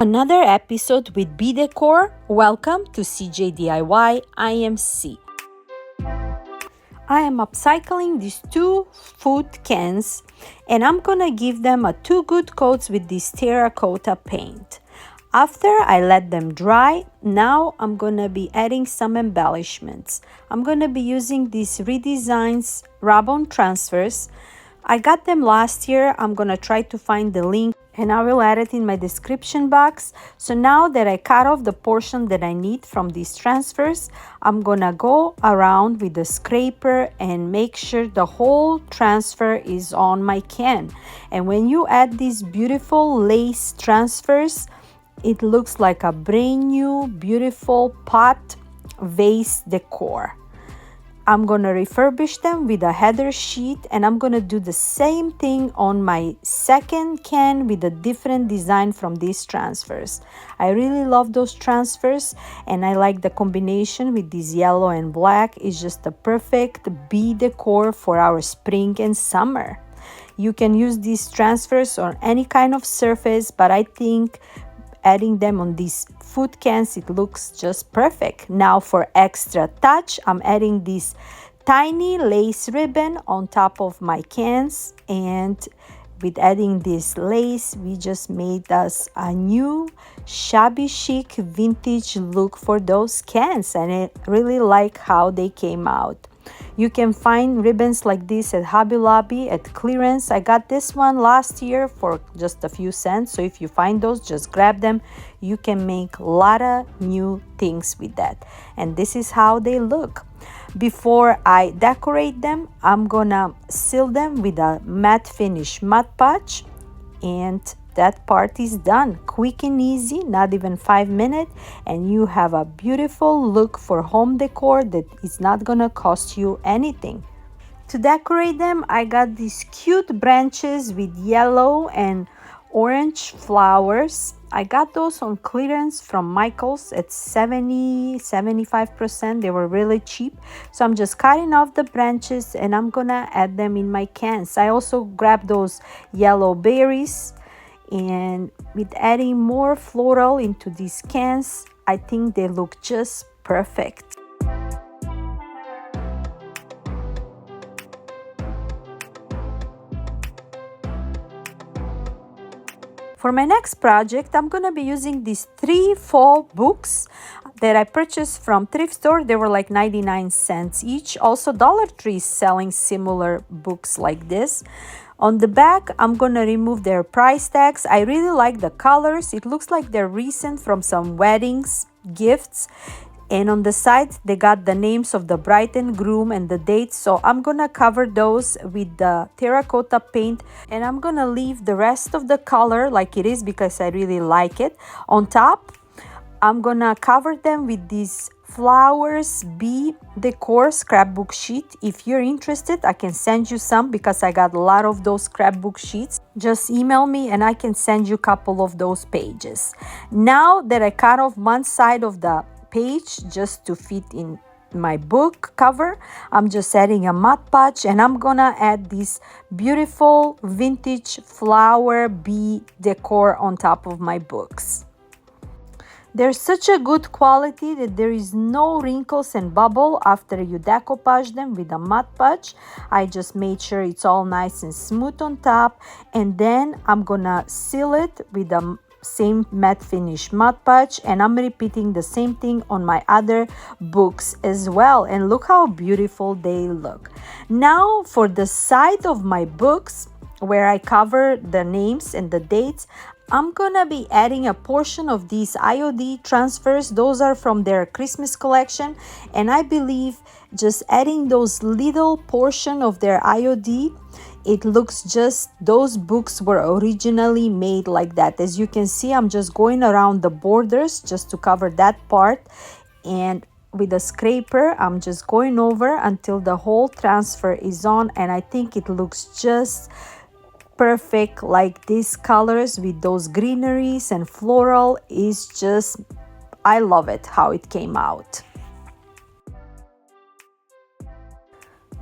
Another episode with Bee Decor. Welcome to CJ DIY. I am C. I am upcycling these 2 food cans and I'm gonna give them 2 good coats with this terracotta paint. After I let them dry, now I'm gonna be adding some embellishments. I'm gonna be using these redesigned rub-on transfers. I got them last year. I'm gonna try to find the link and I will add it in my description box. So now that I cut off the portion that I need from these transfers, I'm gonna go around with the scraper and make sure the whole transfer is on my can. And when you add these beautiful lace transfers, it looks like a brand new beautiful pot vase decor. I'm gonna refurbish them with a header sheet and I'm gonna do the same thing on my second can with a different design from these transfers. I really love those transfers and I like the combination with this yellow and black. It's just a perfect bee decor for our spring and summer. You can use these transfers on any kind of surface, but I think adding them on these food cans, it looks just perfect. Now for extra touch, I'm adding this tiny lace ribbon on top of my cans, and with adding this lace, we just made us a new shabby chic vintage look for those cans, and I really like how they came out. You can find ribbons like this at Hobby Lobby at clearance. I got this one last year for just a few cents. So if you find those, just grab them. You can make a lot of new things with that. And this is how they look. Before I decorate them, I'm gonna seal them with a matte finish Mod Podge. And that part is done. Quick and easy, not even 5 minutes, and you have a beautiful look for home decor that is not gonna cost you anything. To decorate them, I got these cute branches with yellow and orange flowers. I got those on clearance from Michael's at 75%. They were really cheap. So I'm just cutting off the branches and I'm gonna add them in my cans. I also grabbed those yellow berries, and with adding more floral into these cans, I think they look just perfect. For my next project, I'm gonna be using these 3 fall books that I purchased from Thrift store. They were like 99 cents each. Also, Dollar Tree is selling similar books like this. On the back, I'm gonna remove their price tags. I really like the colors. It looks like they're recent from some weddings, gifts. And on the side, they got the names of the bride and groom and the dates. So I'm gonna cover those with the terracotta paint. And I'm gonna leave the rest of the color like it is because I really like it. On top, I'm gonna cover them with these flowers Bee Decor scrapbook sheet. If you're interested, I can send you some because I got a lot of those scrapbook sheets. Just email me and I can send you a couple of those pages. Now that I cut off one side of the page just to fit in my book cover, I'm just adding a Mod Podge and I'm gonna add this beautiful vintage flower Bee decor on top of my books. They're such a good quality that there is no wrinkles and bubble after you decoupage them with a Mod Podge. I just made sure it's all nice and smooth on top, and then I'm gonna seal it with the same matte finish Mod Podge, and I'm repeating the same thing on my other books as well. And look how beautiful they look. Now for the side of my books where I cover the names and the dates, I'm gonna be adding a portion of these IOD transfers. Those are from their Christmas collection, and I believe just adding those little portion of their IOD, it looks just, those books were originally made like that. As you can see, I'm just going around the borders just to cover that part, and with a scraper I'm just going over until the whole transfer is on, and I think it looks just perfect. Like these colors with those greeneries and floral is just, I love it how it came out.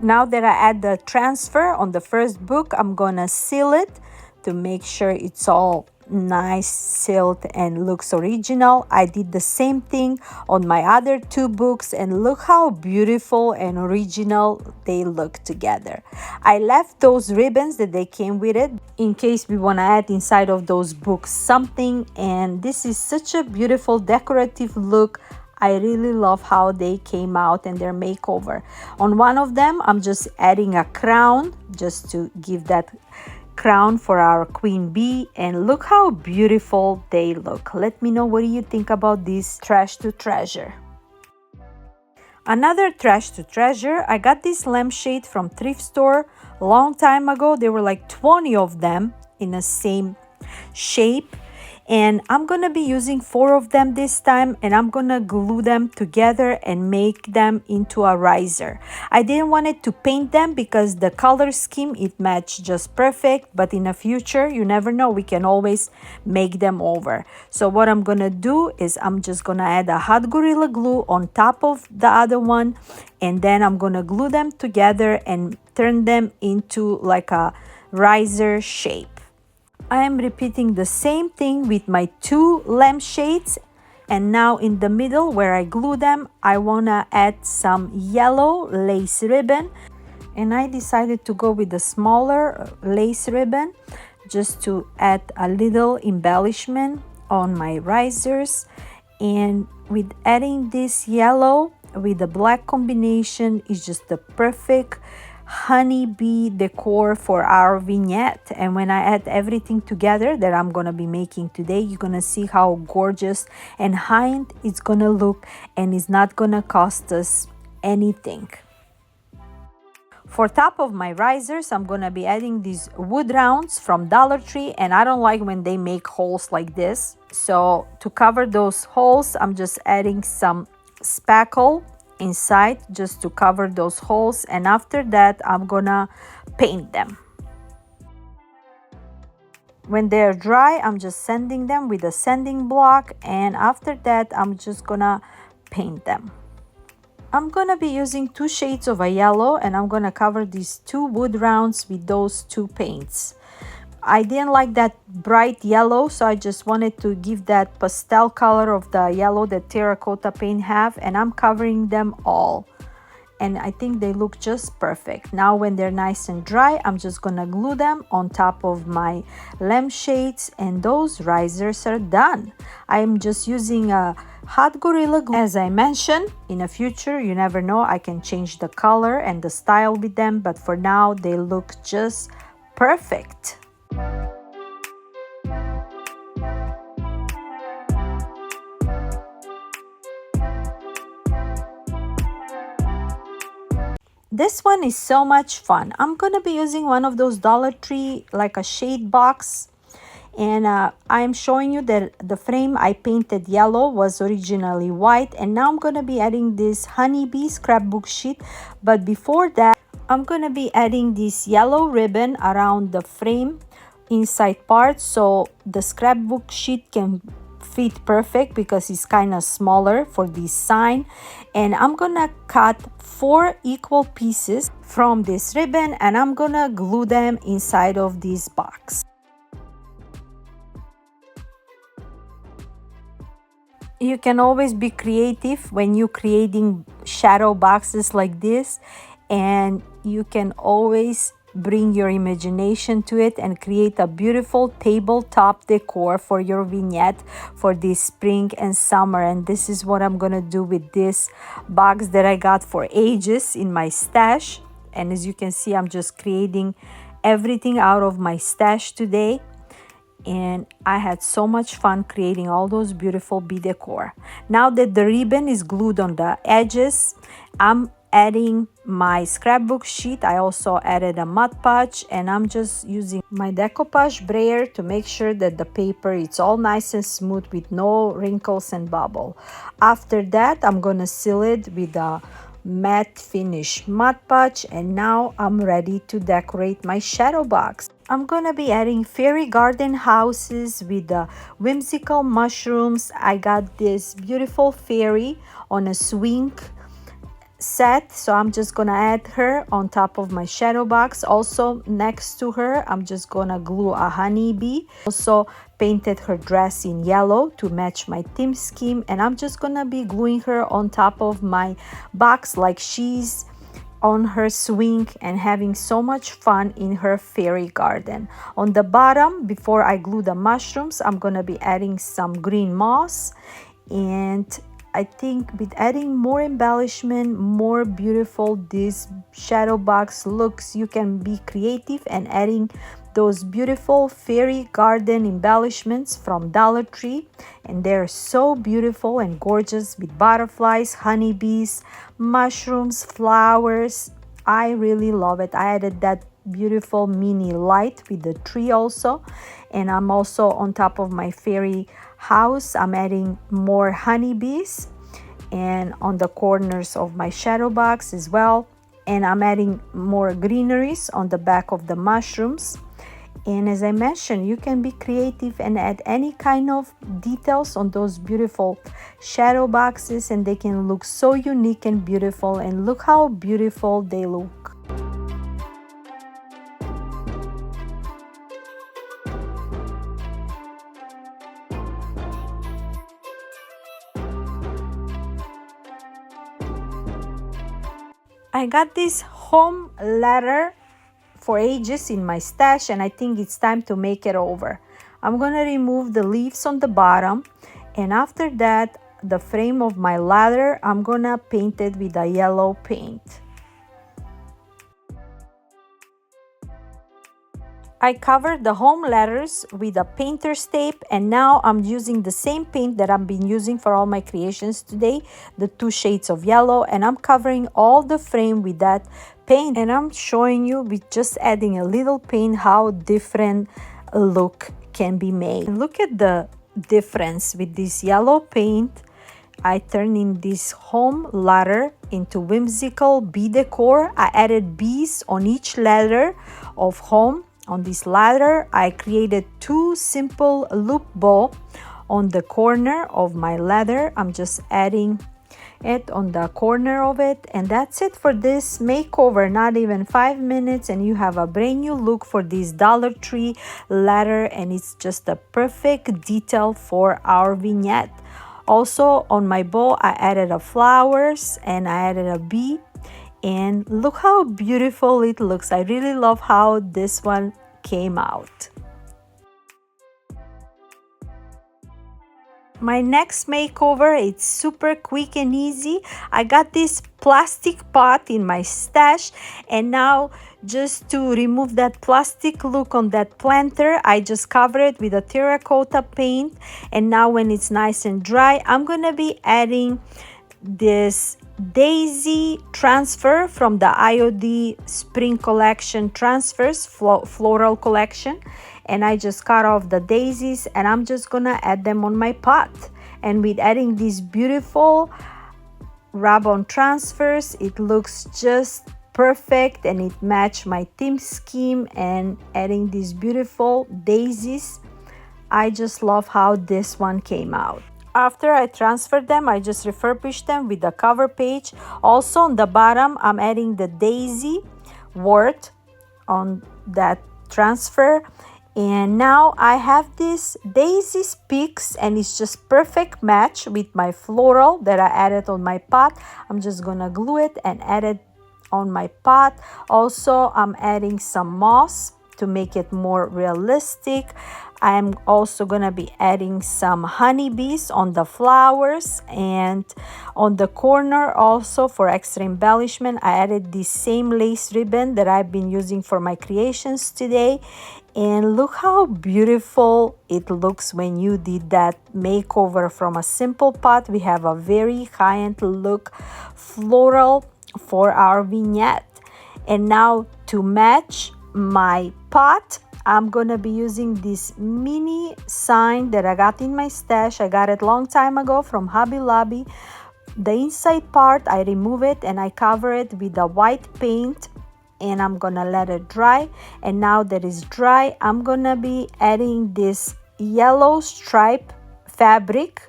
Now that I add the transfer on the first book, I'm gonna seal it to make sure it's all nice silk and looks original. I did the same thing on my other two books, and look how beautiful and original they look together. I left those ribbons that they came with it in case we want to add inside of those books something, and this is such a beautiful decorative look. I really love how they came out and their makeover. On one of them, I'm just adding a crown just to give that crown for our queen bee, and look how beautiful they look. Let me know, what do you think about this trash to treasure? Another trash to treasure, I got this lampshade from Thrift store a long time ago. There were like 20 of them in the same shape, and I'm gonna be using 4 of them this time, and I'm gonna glue them together and make them into a riser. I didn't want it to paint them because the color scheme, it matched just perfect, but in the future, you never know, we can always make them over. So what I'm gonna do is I'm just gonna add a hot Gorilla Glue on top of the other one, and then I'm gonna glue them together and turn them into like a riser shape. I am repeating the same thing with my 2 lampshades, and now in the middle where I glue them, I want to add some yellow lace ribbon, and I decided to go with the smaller lace ribbon just to add a little embellishment on my risers. And with adding this yellow with the black combination is just the perfect honeybee decor for our vignette. And when I add everything together that I'm gonna be making today, you're gonna see how gorgeous and high-end it's gonna look, and it's not gonna cost us anything. For top of my risers, I'm gonna be adding these wood rounds from Dollar Tree, and I don't like when they make holes like this. So to cover those holes, I'm just adding some spackle inside just to cover those holes, and after that I'm gonna paint them. When they're dry, I'm just sanding them with a sanding block, and after that I'm just gonna paint them. I'm gonna be using 2 shades of a yellow, and I'm gonna cover these 2 wood rounds with those 2 paints. I didn't like that bright yellow, so I just wanted to give that pastel color of the yellow that terracotta paint have, and I'm covering them all. And I think they look just perfect. Now when they're nice and dry, I'm just gonna glue them on top of my lampshades, and those risers are done. I'm just using a hot Gorilla Glue. As I mentioned, in the future, you never know, I can change the color and the style with them, but for now they look just perfect. This one is so much fun. I'm gonna be using one of those Dollar Tree, like a shade box, and I'm showing you that the frame I painted yellow was originally white, and now I'm gonna be adding this honeybee scrapbook sheet. But before that, I'm gonna be adding this yellow ribbon around the frame inside part, so the scrapbook sheet can fit perfect because it's kind of smaller for this sign. And I'm gonna cut 4 equal pieces from this ribbon, and I'm gonna glue them inside of this box. You can always be creative when you're creating shadow boxes like this, and you can always bring your imagination to it and create a beautiful tabletop decor for your vignette for this spring and summer. And this is what I'm gonna do with this box that I got for ages in my stash. And as you can see, I'm just creating everything out of my stash today, and I had so much fun creating all those beautiful bee decor. Now that the ribbon is glued on the edges, I'm adding my scrapbook sheet. I also added a Mod Podge, and I'm just using my decoupage brayer to make sure that the paper is all nice and smooth with no wrinkles and bubble. After that, I'm gonna seal it with a matte finish Mod Podge, and now I'm ready to decorate my shadow box. I'm gonna be adding fairy garden houses with the whimsical mushrooms. I got this beautiful fairy on a swing set, so I'm just gonna add her on top of my shadow box. Also next to her, I'm just gonna glue a honeybee. Also painted her dress in yellow to match my theme scheme, and I'm just gonna be gluing her on top of my box like she's on her swing and having so much fun in her fairy garden. On the bottom, before I glue the mushrooms, I'm gonna be adding some green moss, and I think with adding more embellishment, more beautiful this shadow box looks. You can be creative and adding those beautiful fairy garden embellishments from Dollar Tree, and they're so beautiful and gorgeous with butterflies, honeybees, mushrooms, flowers. I really love it. I added that beautiful mini light with the tree also, and I'm also on top of my fairy house, I'm adding more honeybees and on the corners of my shadow box as well, and I'm adding more greeneries on the back of the mushrooms. And as I mentioned, you can be creative and add any kind of details on those beautiful shadow boxes, and they can look so unique and beautiful, and look how beautiful they look. I got this home ladder for ages in my stash, and I think it's time to make it over. I'm gonna remove the leaves on the bottom, and after that, the frame of my ladder, I'm gonna paint it with a yellow paint. I covered the home letters with a painter's tape, and now I'm using the same paint that I've been using for all my creations today, the 2 shades of yellow, and I'm covering all the frame with that paint, and I'm showing you with just adding a little paint how different a look can be made. Look at the difference with this yellow paint. I turned in this home ladder into Whimsical Bee Decor. I added bees on each letter of home. On this ladder, I created 2 simple loop bow on the corner of my ladder. I'm just adding it on the corner of it, and that's it for this makeover. Not even 5 minutes, and you have a brand new look for this Dollar Tree ladder, and it's just a perfect detail for our vignette. Also on my bow, I added a flowers and I added a bee. And look how beautiful it looks. I really love how this one came out. My next makeover, it's super quick and easy. I got this plastic pot in my stash, and now just to remove that plastic look on that planter, I just cover it with a terracotta paint. And now when it's nice and dry, I'm gonna be adding this daisy transfer from the IOD spring collection transfers floral collection, and I just cut off the daisies, and I'm just gonna add them on my pot. And with adding these beautiful rub-on transfers, it looks just perfect, and it matched my theme scheme. And adding these beautiful daisies, I just love how this one came out. After I transferred them, I just refurbished them with the cover page. Also on the bottom, I'm adding the daisy word on that transfer. And now I have this daisy peaks, and it's just perfect match with my floral that I added on my pot. I'm just gonna glue it and add it on my pot. Also, I'm adding some moss to make it more realistic. I'm also gonna be adding some honeybees on the flowers, and on the corner also for extra embellishment, I added this same lace ribbon that I've been using for my creations today. And look how beautiful it looks when you did that makeover from a simple pot. We have a very high-end look floral for our vignette. And now to match my pot, I'm gonna be using this mini sign that I got in my stash. I got it long time ago from Hobby Lobby. The inside part, I remove it and I cover it with a white paint, and I'm gonna let it dry. And now that it's dry, I'm gonna be adding this yellow stripe fabric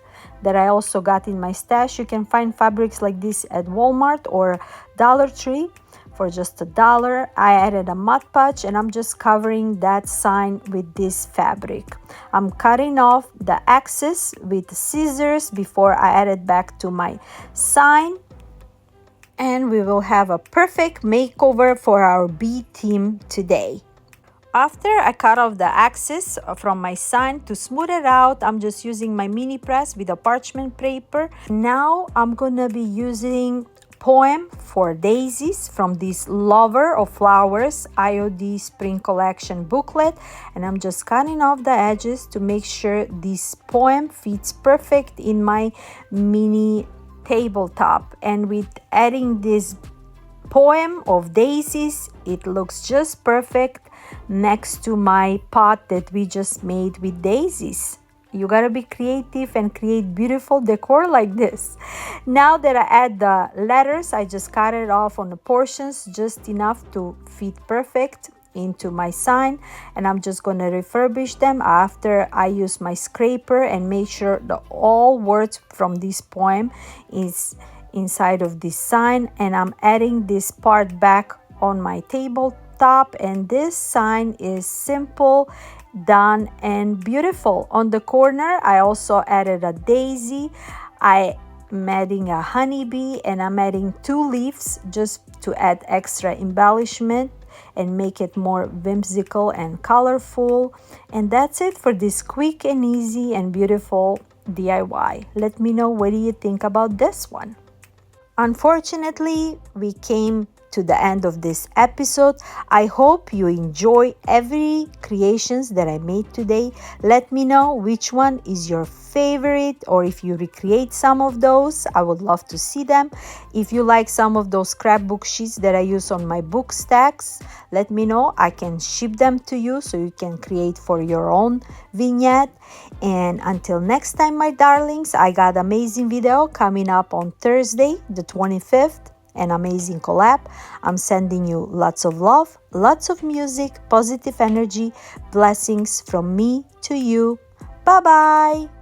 that I also got in my stash. You can find fabrics like this at Walmart or Dollar Tree for just $1. I added a Mod Podge and I'm just covering that sign with this fabric. I'm cutting off the excess with scissors before I add it back to my sign. And we will have a perfect makeover for our bee theme today. After I cut off the excess from my sign, to smooth it out, I'm just using my mini press with a parchment paper. Now I'm gonna be using Poem for Daisies from this Lover of Flowers IOD Spring Collection booklet, and I'm just cutting off the edges to make sure this poem fits perfect in my mini tabletop. And with adding this poem of daisies, it looks just perfect next to my pot that we just made with daisies. You gotta be creative and create beautiful decor like this. Now that I add the letters, I just cut it off on the portions just enough to fit perfect into my sign, and I'm just gonna refurbish them after I use my scraper and make sure that all words from this poem is inside of this sign. And I'm adding this part back on my tabletop, and this sign is simple, done, and beautiful. On the corner I also added a daisy. I'm adding a honeybee, and I'm adding 2 leaves just to add extra embellishment and make it more whimsical and colorful. And that's it for this quick and easy and beautiful DIY. Let me know, what do you think about this one? Unfortunately, we came to the end of this episode. I hope you enjoy every creations that I made today. Let me know which one is your favorite, or if you recreate some of those, I would love to see them. If you like some of those scrapbook sheets that I use on my book stacks, let me know. I can ship them to you so you can create for your own vignette. And until next time, my darlings, I got amazing video coming up on Thursday the 25th, an amazing collab. I'm sending you lots of love, lots of music, positive energy, blessings from me to you. Bye bye.